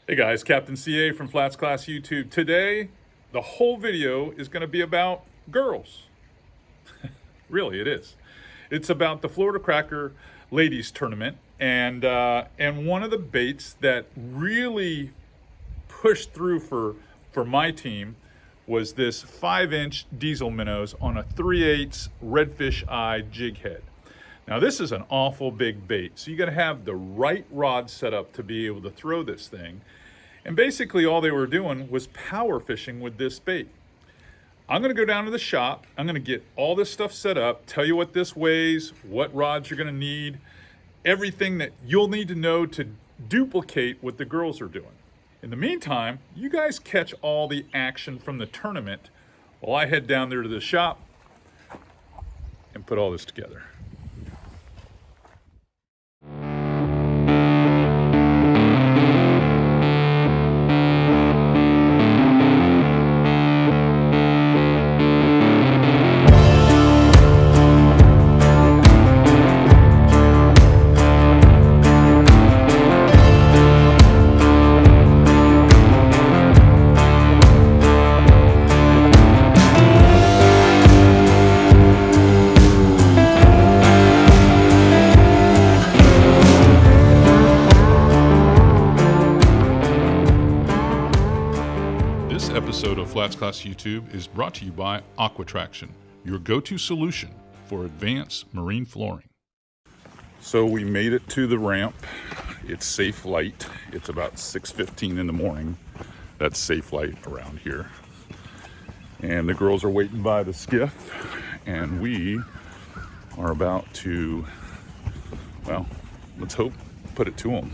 Hey guys, Captain C.A from Flats Class YouTube. Today, the whole video is going to be about girls. Really, it is. It's about the Florida Cracker Ladies Tournament, and one of the baits that really pushed through for my team was this 5-inch DieZel MinnowZ on a 3/8 Redfish eye jig head. Now this is an awful big bait, so you got to have the right rod set up to be able to throw this thing. And basically all they were doing was power fishing with this bait. I'm going to go down to the shop. I'm going to get all this stuff set up, tell you what this weighs, what rods you're going to need, everything that you'll need to know to duplicate what the girls are doing. In the meantime, you guys catch all the action from the tournament while I head down there to the shop and put all this together. This episode of Flats Class YouTube is brought to you by Aquatraction, your go-to solution for advanced marine flooring. So we made it to the ramp. It's safe light. It's about 6:15 in the morning. That's safe light around here. And the girls are waiting by the skiff, and we are about to, well, let's hope, put it to them.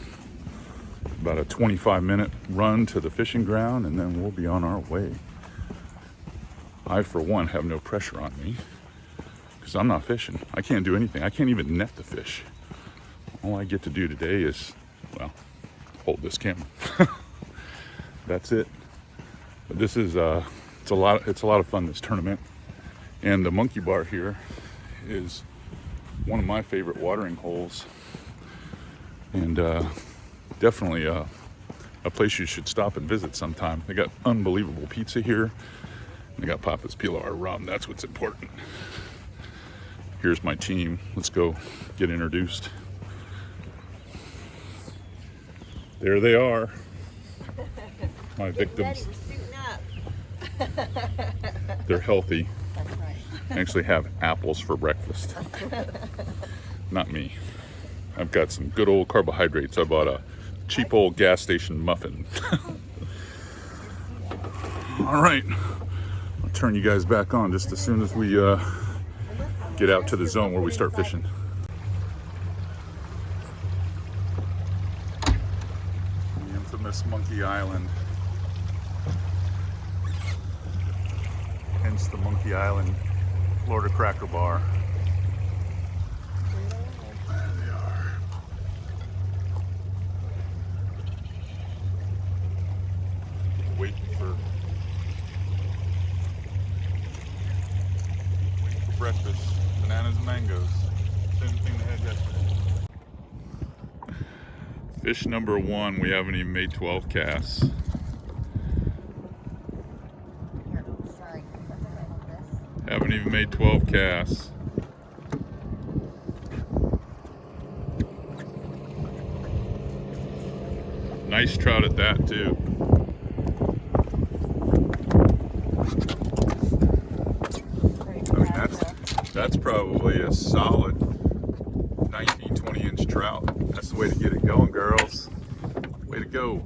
About a 25-minute run to the fishing ground, and then we'll be on our way. I, for one, have no pressure on me because I'm not fishing. I can't do anything. I can't even net the fish. All I get to do today is, well, hold this camera. That's it. But this is it's a lot of fun, this tournament. And the monkey bar here is one of my favorite watering holes, and definitely a place you should stop and visit sometime. They got unbelievable pizza here. They got Papa's Pilar rum. That's what's important. Here's my team. Let's go get introduced. There they are. My victims. They're healthy. That's right. Actually have apples for breakfast. Not me. I've got some good old carbohydrates. I bought a cheap old gas station muffin. All right, I'll turn you guys back on just as soon as we get out to the zone where we start fishing. The infamous Monkey Island. Hence the Monkey Island Florida Cracker Bar. There they are. Waiting for breakfast. Bananas and mangoes. Same thing they had yesterday. Fish number one, we haven't even made 12 casts. Sorry. Haven't even made 12 casts. Nice trout at that too. I mean, that's probably a solid 19, 20-inch trout. That's the way to get it going, girls. Way to go.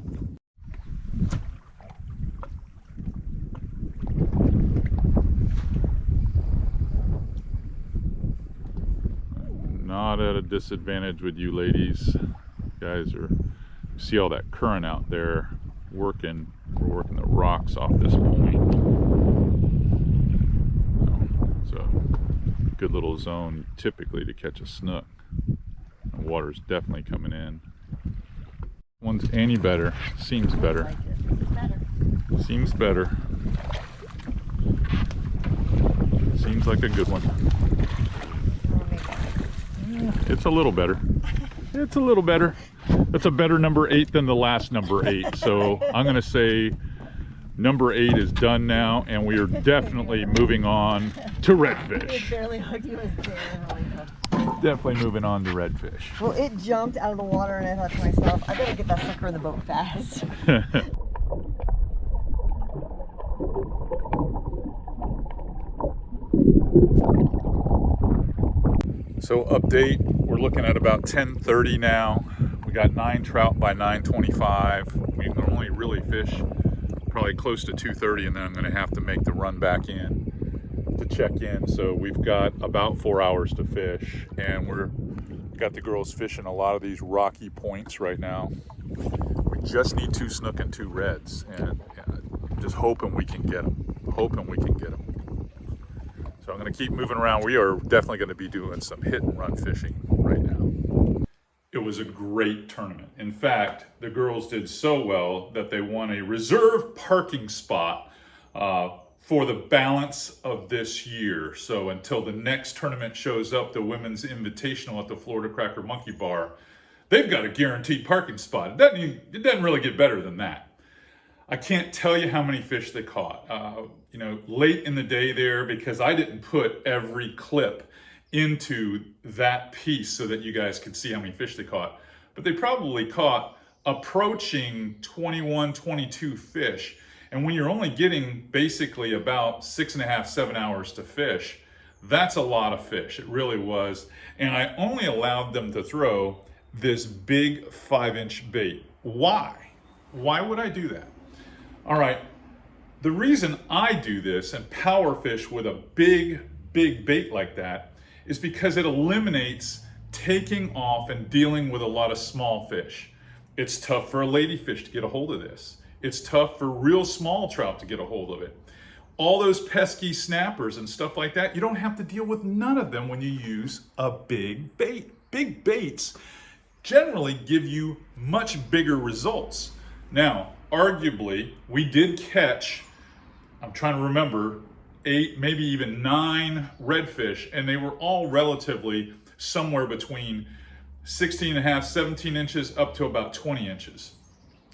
Not at a disadvantage with you ladies. You guys are, you see all that current out there working. We're working the rocks off this point. So, good little zone typically to catch a snook. The water's definitely coming in. One's any better, seems better. Seems better. Seems like a good one. It's a little better. It's a little better. That's a better number 8 than the last number 8. So I'm going to say number 8 is done now, and we are definitely moving on to redfish. It barely hooked. He was barely hooked. Definitely moving on to redfish. Well, it jumped out of the water, and I thought to myself, I better get that sucker in the boat fast. So update, we're looking at about 10:30 now. We got 9 trout by 9:25. We can only really fish probably close to 2:30, and then I'm gonna have to make the run back in to check in. So we've got about 4 hours to fish, and we're got the girls fishing a lot of these rocky points right now. We just need 2 snook and 2 reds, and just hoping we can get them. So I'm going to keep moving around. We are definitely going to be doing some hit and run fishing right now. It was a great tournament. In fact, the girls did so well that they won a reserve parking spot for the balance of this year. So until the next tournament shows up, the Women's Invitational at the Florida Cracker Monkey Bar, they've got a guaranteed parking spot. It doesn't really get better than that. I can't tell you how many fish they caught. Late in the day there, because I didn't put every clip into that piece so that you guys could see how many fish they caught. But they probably caught approaching 21, 22 fish. And when you're only getting basically about 6.5, 7 hours to fish, that's a lot of fish. It really was. And I only allowed them to throw this big 5-inch bait. Why? Why would I do that? All right, the reason I do this and power fish with a big bait like that is because it eliminates taking off and dealing with a lot of small fish. It's tough for a ladyfish to get a hold of this. It's tough for real small trout to get a hold of it. All those pesky snappers and stuff like that, you don't have to deal with none of them when you use a big bait. Big baits generally give you much bigger results. Now, arguably, we did catch, I'm trying to remember, 8, maybe even 9 redfish, and they were all relatively somewhere between 16.5, 17 inches up to about 20 inches.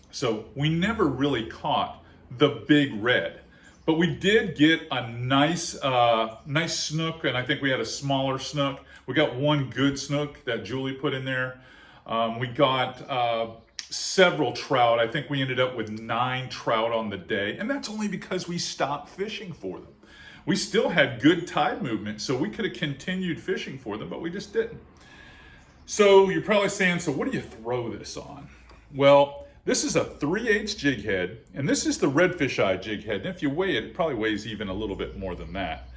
So we never really caught the big red, but we did get a nice snook, and I think we had a smaller snook. We got one good snook that Julie put in there. We got several trout. I think we ended up with 9 trout on the day, and that's only because we stopped fishing for them. We still had good tide movement, so we could have continued fishing for them, but we just didn't. So you're probably saying, so what do you throw this on? Well, this is a 3/8 jig head, and this is the redfish eye jig head. And if you weigh it, it probably weighs even a little bit more than that.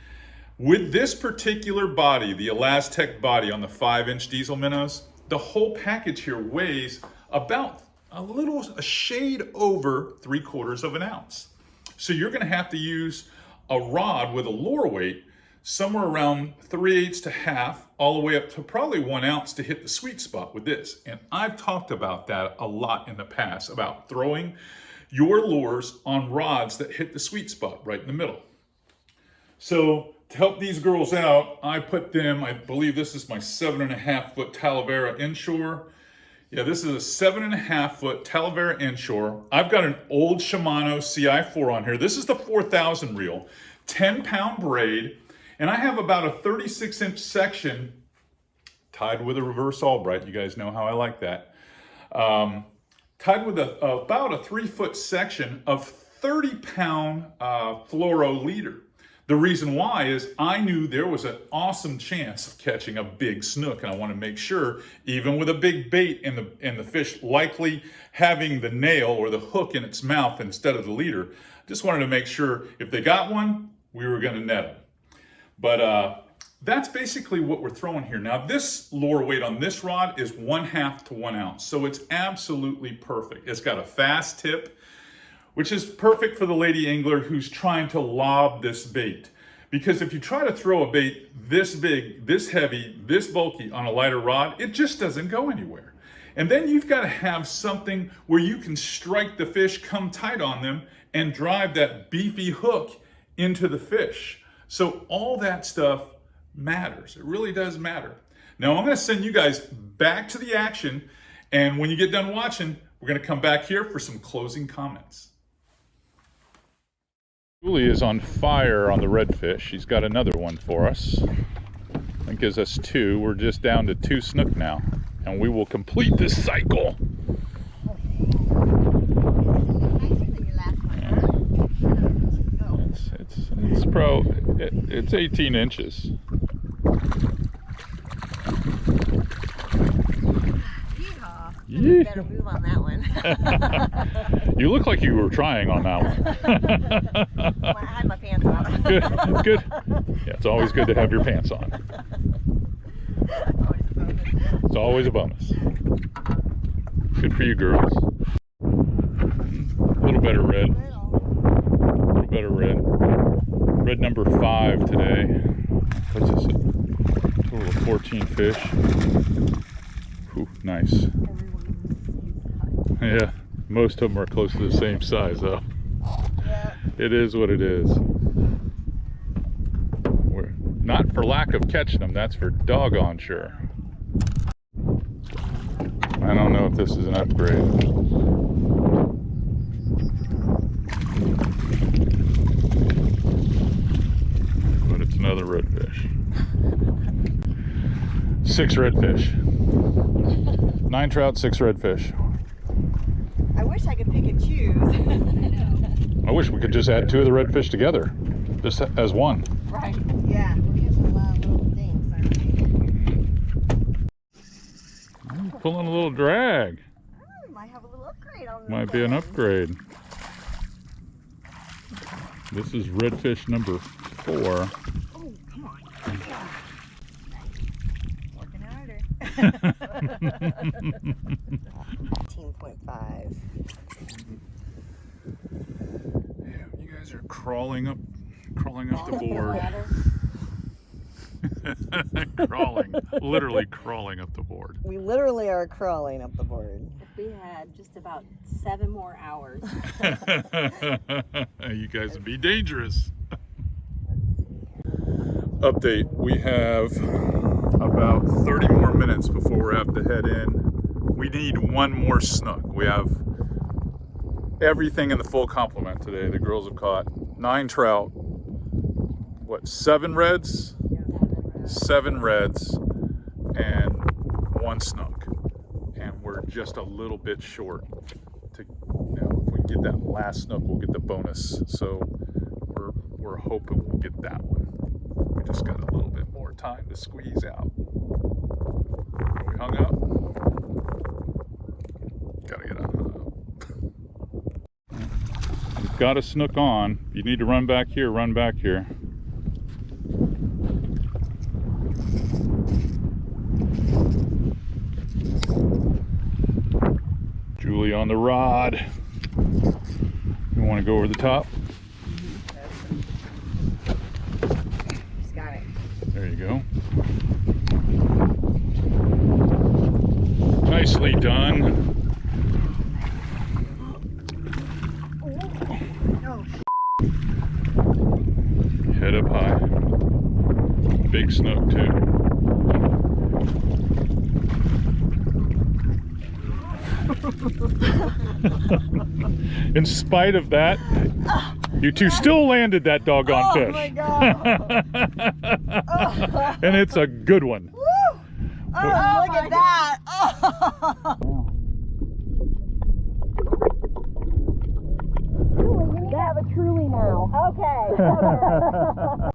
With this particular body, the Elastec body on the 5-inch DieZel MinnowZ, the whole package here weighs about a shade over 3/4 of an ounce. So you're going to have to use a rod with a lure weight somewhere around 3/8 to half, all the way up to probably 1 ounce to hit the sweet spot with this. And I've talked about that a lot in the past, about throwing your lures on rods that hit the sweet spot right in the middle. So to help these girls out, I put them, I believe this is my 7.5 foot Talavera inshore. Yeah, this is a 7.5 foot Talavera inshore. I've got an old Shimano CI4 on here. This is the 4,000 reel, 10-pound braid, and I have about a 36-inch section tied with a reverse Albright. You guys know how I like that. Tied with about a 3-foot section of 30-pound fluoro leader. The reason why is I knew there was an awesome chance of catching a big snook, and I want to make sure, even with a big bait and the fish likely having the nail or the hook in its mouth instead of the leader, just wanted to make sure if they got one, we were going to net them. But that's basically what we're throwing here. Now, this lure weight on this rod is 1/2 to 1 ounce, so it's absolutely perfect. It's got a fast tip, which is perfect for the lady angler who's trying to lob this bait. Because if you try to throw a bait this big, this heavy, this bulky on a lighter rod, it just doesn't go anywhere. And then you've got to have something where you can strike the fish, come tight on them, and drive that beefy hook into the fish. So all that stuff matters. It really does matter. Now I'm going to send you guys back to the action, And when you get done watching, we're going to come back here for some closing comments. Julie is on fire on the redfish. She's got another one for us. That gives us 2. We're just down to 2 snook now. And we will complete this cycle. It's 18 inches. You better move on that one. You look like you were trying on that one. Well, I had my pants on. Good, good. Yeah, it's always good to have your pants on. It's always a bonus. Good for you girls. A little better red. A little better red. Red number 5 today. What's this? A total of 14 fish. Ooh, nice. Yeah, most of them are close to the same size though. Yeah. It is what it is. We're not for lack of catching them, that's for doggone sure. I don't know if this is an upgrade. But it's another redfish. 6 redfish. 9 trout, 6 redfish. I wish I could pick and choose. I wish we could just add 2 of the redfish together, just as one. Right. Yeah, we're catching a lot of little things, aren't we? Pulling a little drag. Oh, might have a little upgrade on this. Might be an upgrade. This is redfish number 4. Oh, come on. Yeah. Working harder. 18.5. Yeah, you guys are crawling up the board. Literally crawling up the board. We literally are crawling up the board. If we had just about 7 more hours. You guys would be dangerous. Update, we have about 30 more minutes before we have to head in. We need 1 more snook. We have everything in the full complement today. The girls have caught 9 trout, what, 7 reds? 7 reds and 1 snook. And we're just a little bit short. If we get that last snook, we'll get the bonus. So we're hoping we'll get that one. We just got a little bit more time to squeeze out. Are we hung up? Gotta get hung up. You've got a snook on. If you need to run back here, run back here. Julie on the rod. You want to go over the top? Just got it. There you go. Nicely done. Head up high. Big snook too. In spite of that, you two still landed that doggone fish. Oh my God. And it's a good one. Woo! Oh, look at that. Oh. You have a truly now. Okay.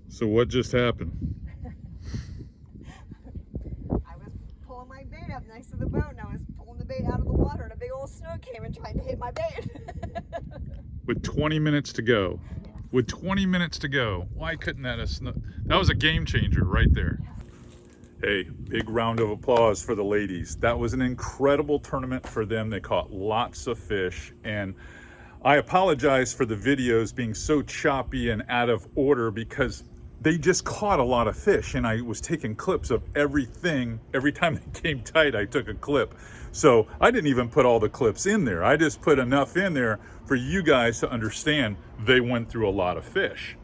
So what just happened? I was pulling my bait up next to the boat and I was pulling the bait out of the water and a big old snook came and tried to hit my bait. With 20 minutes to go. With 20 minutes to go. Why couldn't that have snook? That was a game changer right there. Hey, big round of applause for the ladies. That was an incredible tournament for them. They caught lots of fish, and I apologize for the videos being so choppy and out of order because they just caught a lot of fish, and I was taking clips of everything. Every time they came tight, I took a clip. So I didn't even put all the clips in there. I just put enough in there for you guys to understand they went through a lot of fish.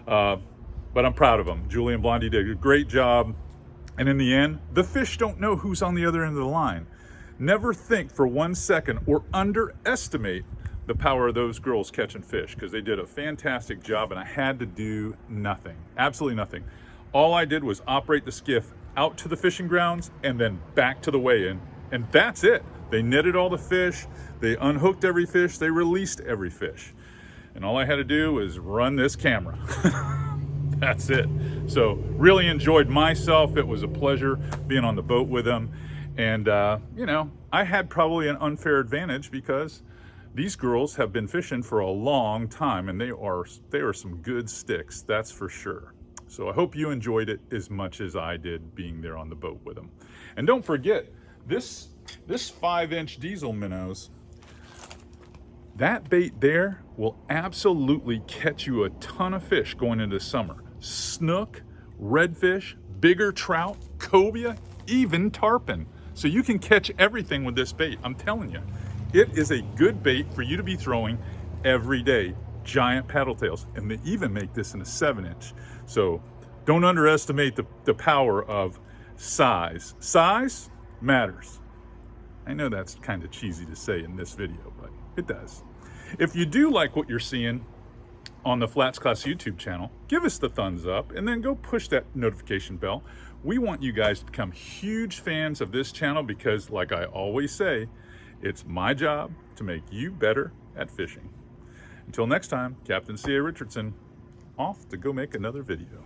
But I'm proud of them. Julie and Blondie did a great job. And in the end, the fish don't know who's on the other end of the line. Never think for 1 second or underestimate the power of those girls catching fish, because they did a fantastic job and I had to do nothing, absolutely nothing. All I did was operate the skiff out to the fishing grounds and then back to the weigh-in, and that's it. They netted all the fish, they unhooked every fish, they released every fish. And all I had to do was run this camera. That's it. So really enjoyed myself. It was a pleasure being on the boat with them. And you know, I had probably an unfair advantage because these girls have been fishing for a long time and they are some good sticks, that's for sure. So I hope you enjoyed it as much as I did being there on the boat with them. And don't forget, this 5-inch DieZel MinnowZ, that bait there will absolutely catch you a ton of fish going into summer. Snook, redfish, bigger trout, cobia, even tarpon. So you can catch everything with this bait, I'm telling you. It is a good bait for you to be throwing every day. Giant paddle tails, and they even make this in a 7-inch. So don't underestimate the power of size. Size matters. I know that's kind of cheesy to say in this video, but it does. If you do like what you're seeing on the Flats Class YouTube channel, give us the thumbs up and then go push that notification bell. We want you guys to become huge fans of this channel because, like I always say, it's my job to make you better at fishing. Until next time, Captain C.A. Richardson, off to go make another video.